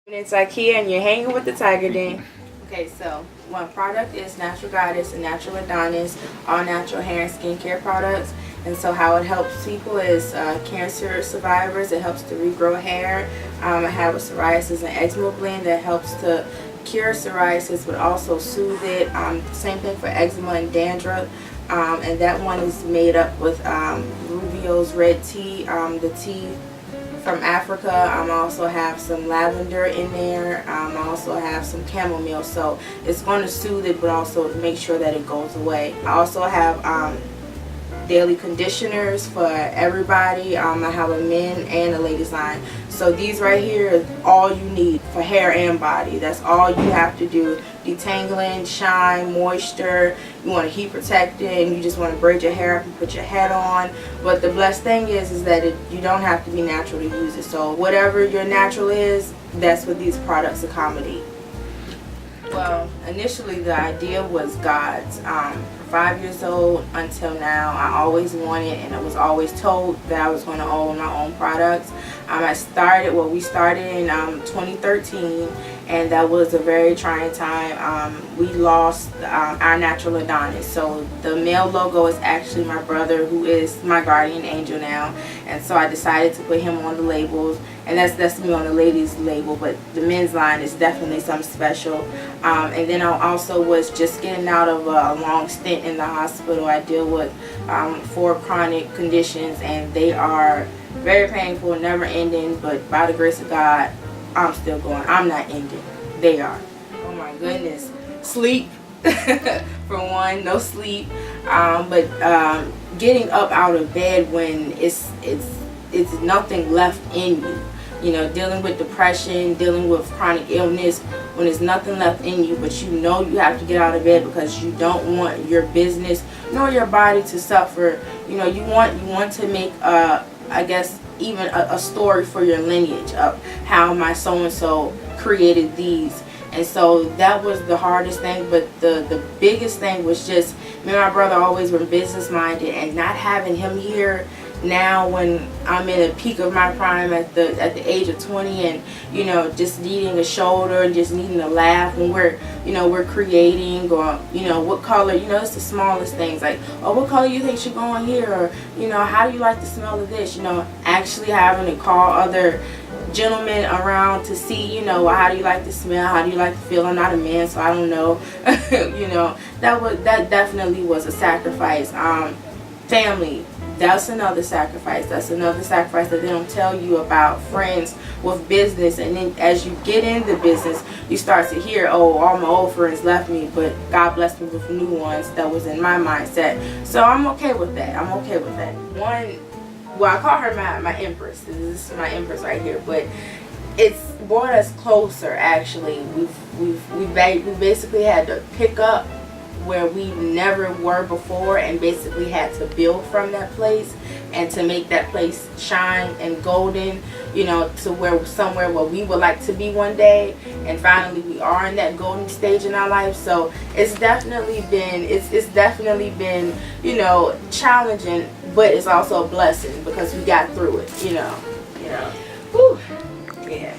Eminence Zakkiyyah, and you're hanging with the Tiger Den. Okay, so one product is Natural Goddess Natural Adonis, all natural hair and skincare products. And so how it helps people is cancer survivors. It helps to regrow hair. I have a psoriasis and eczema blend that helps to cure psoriasis but also soothe it. Same thing for eczema and dandruff. And that one is made up with Rubio's red tea, the tea from Africa. I also have some lavender in there. I also have some chamomile, so it's going to soothe it but also make sure that it goes away. I also have daily conditioners for everybody. I have a men and a ladies line. So these right here is all you need for hair and body. That's all you have to do. Detangling, shine, moisture. You want to heat protect it, and you just want to braid your hair up and put your head on. But the blessed thing is that you don't have to be natural to use it. So whatever your natural is, that's what these products accommodate. Well, initially the idea was God's. From 5 years old until now, I always wanted, and I was always told that I was going to own my own products. We started in 2013, and that was a very trying time. We lost our Natural Adonis. So the male logo is actually my brother, who is my guardian angel now, and so I decided to put him on the labels, and that's me on the ladies label, but the men's line is definitely something special. And then I also was just getting out of a long stint in the hospital. I deal with 4 chronic conditions, and they are very painful, never ending, but by the grace of God, I'm still going. I'm not ending. They are. Oh my goodness. Sleep. For one, no sleep. But getting up out of bed when it's nothing left in you. You know, dealing with depression, dealing with chronic illness, when there's nothing left in you, but you know you have to get out of bed because you don't want your business nor your body to suffer. You know, you want to make I guess even a story for your lineage of how my so-and-so created these. And so that was the hardest thing, but the biggest thing was just me and my brother always were business minded, and not having him here now when I'm in the peak of my prime at the age of 20, and you know, just needing a shoulder and just needing a laugh when we're creating, or you know, what color, you know, it's the smallest things, like, oh, what color you think should go on here, or you know, how do you like the smell of this, you know, actually having to call other gentlemen around to see, you know, how do you like the smell, how do you like the feel. I'm not a man, so I don't know. You know, that definitely was a sacrifice. Family, that's another sacrifice. That's another sacrifice that they don't tell you about. Friends with business, and then as you get into business, you start to hear, oh, all my old friends left me, but God blessed me with new ones. That was in my mindset, so I'm okay with that. I'm okay with that. Well, I call her my empress. This is my empress right here, but it's brought us closer. Actually, we basically had to pick up where we never were before, and basically had to build from that place, and to make that place shine and golden, you know, to somewhere where we would like to be one day. And finally we are in that golden stage in our life. So it's definitely been you know, challenging, but it's also a blessing because we got through it, you know. Whew. Yeah,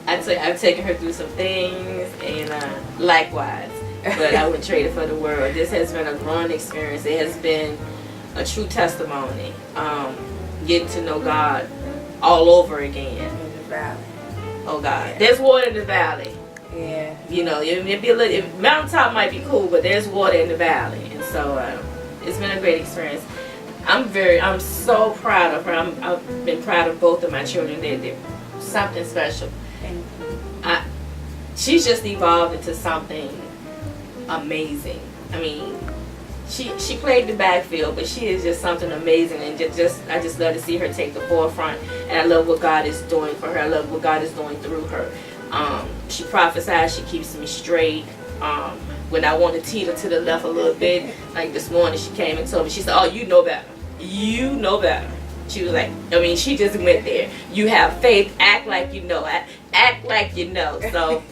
I've taken her through some things, and likewise, but I wouldn't trade it for the world. This has been a growing experience. It has been a true testimony. Getting to know God all over again. In the valley. Oh God, yeah. There's water in the valley. Yeah. You know, it'd be a little. Mountaintop might be cool, but there's water in the valley, and so it's been a great experience. I'm so proud of her. I've been proud of both of my children. They're something special. She's just evolved into something amazing. I mean, she played the backfield, but she is just something amazing, and I just love to see her take the forefront, and I love what God is doing for her. I love what God is doing through her. She prophesies, she keeps me straight. When I want to teeter to the left a little bit, like this morning she came and told me, she said, oh, you know better. You know better. She was like, I mean, she just went there. You have faith, act like you know. Act like you know. So,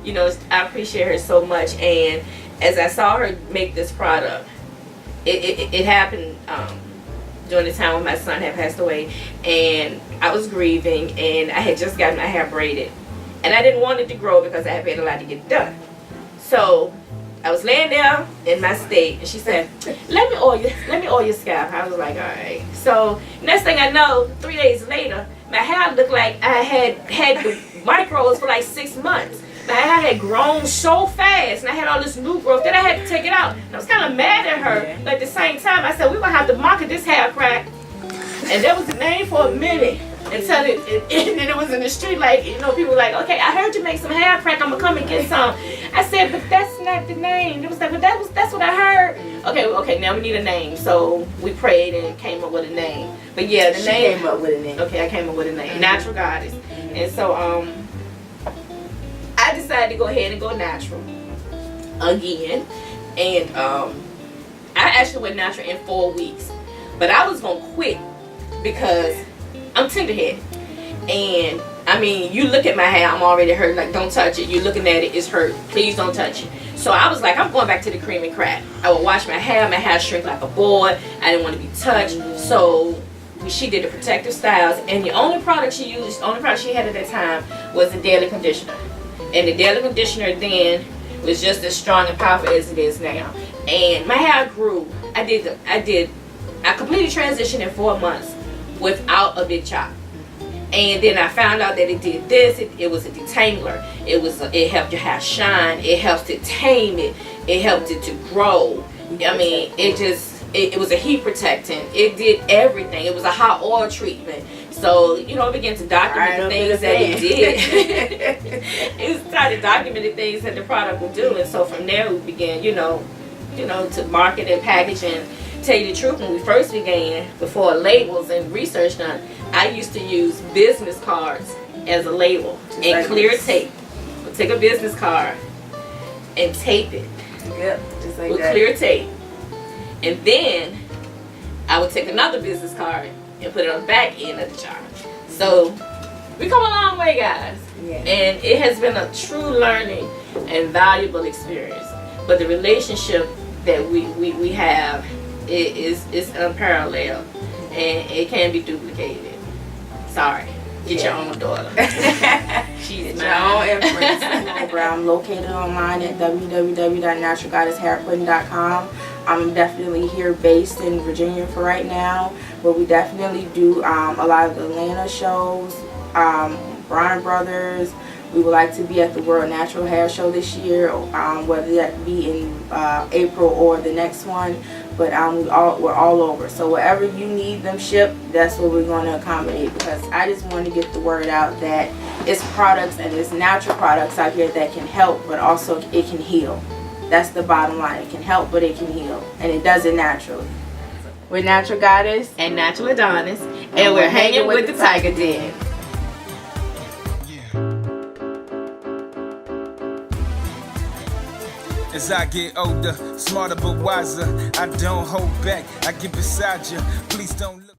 you know, I appreciate her so much. And as I saw her make this product, it happened during the time when my son had passed away, and I was grieving, and I had just gotten my hair braided, And I didn't want it to grow because I had paid a lot to get it done. So I was laying there in my state, and she said, let me oil your scalp. I was like, all right. So next thing I know, 3 days later, my hair looked like I had the micros for like 6 months. My hair had grown so fast, and I had all this new growth. Then I had to take it out. And I was kind of mad at her, but at the same time, I said, we're going to have to market this hair crack. And that was the name for a minute. Until it was in the street, like, you know, people were like, okay, I heard you make some hair crack, I'm gonna come and get some. I said, but that's not the name. It was like, but that's what I heard. Okay, now we need a name. So we prayed and came up with a name. But yeah, the name came up with a name. Okay, I came up with a name, Natural Goddess. And so I decided to go ahead and go natural again. And I actually went natural in 4 weeks, but I was gonna quit because I'm tenderhead, and I mean, you look at my hair, I'm already hurt. Like, don't touch it. You're looking at it, it's hurt. Please don't touch it. So I was like, I'm going back to the cream and crack. I would wash my hair shrink like a board. I didn't want to be touched. So she did the protective styles, and the only product she used, the only product she had at that time was the daily conditioner. And the daily conditioner then was just as strong and powerful as it is now. And my hair grew. I completely transitioned in 4 months without a big chop. And then I found out that it did this. It was a detangler. It helped your hair shine. It helps to tame it. It helped it to grow. I mean, it was a heat protectant. It did everything. It was a hot oil treatment. So, you know, it began to document the things that it did. It started documenting things that the product would do. And so from there we began, you know, to market and package. And tell you the truth, when we first began, before labels and research done, I used to use business cards as a label and clear tape. We'll take a business card and tape it. Yep, just like with that. Clear tape. And then I would take another business card and put it on the back end of the jar. So we come a long way, guys. Yeah. And it has been a true learning and valuable experience. But the relationship that we have is unparalleled, and it can't be duplicated. Sorry. Get your own daughter. She's your own influence. I'm located online at www.naturalgoddesshairpudding.com. I'm definitely here based in Virginia for right now, but we definitely do a lot of the Atlanta shows, Bryan Brothers. We would like to be at the World Natural Hair Show this year, whether that be in April or the next one. But we're all over. So wherever you need them shipped, that's what we're going to accommodate, because I just want to get the word out that it's products and it's natural products out here that can help, but also it can heal. That's the bottom line. It can help, but it can heal. And it does it naturally. We're Natural Goddess and Natural Adonis, and we're hanging with the Taiger Den. As I get older, smarter but wiser, I don't hold back, I get beside you, please don't look.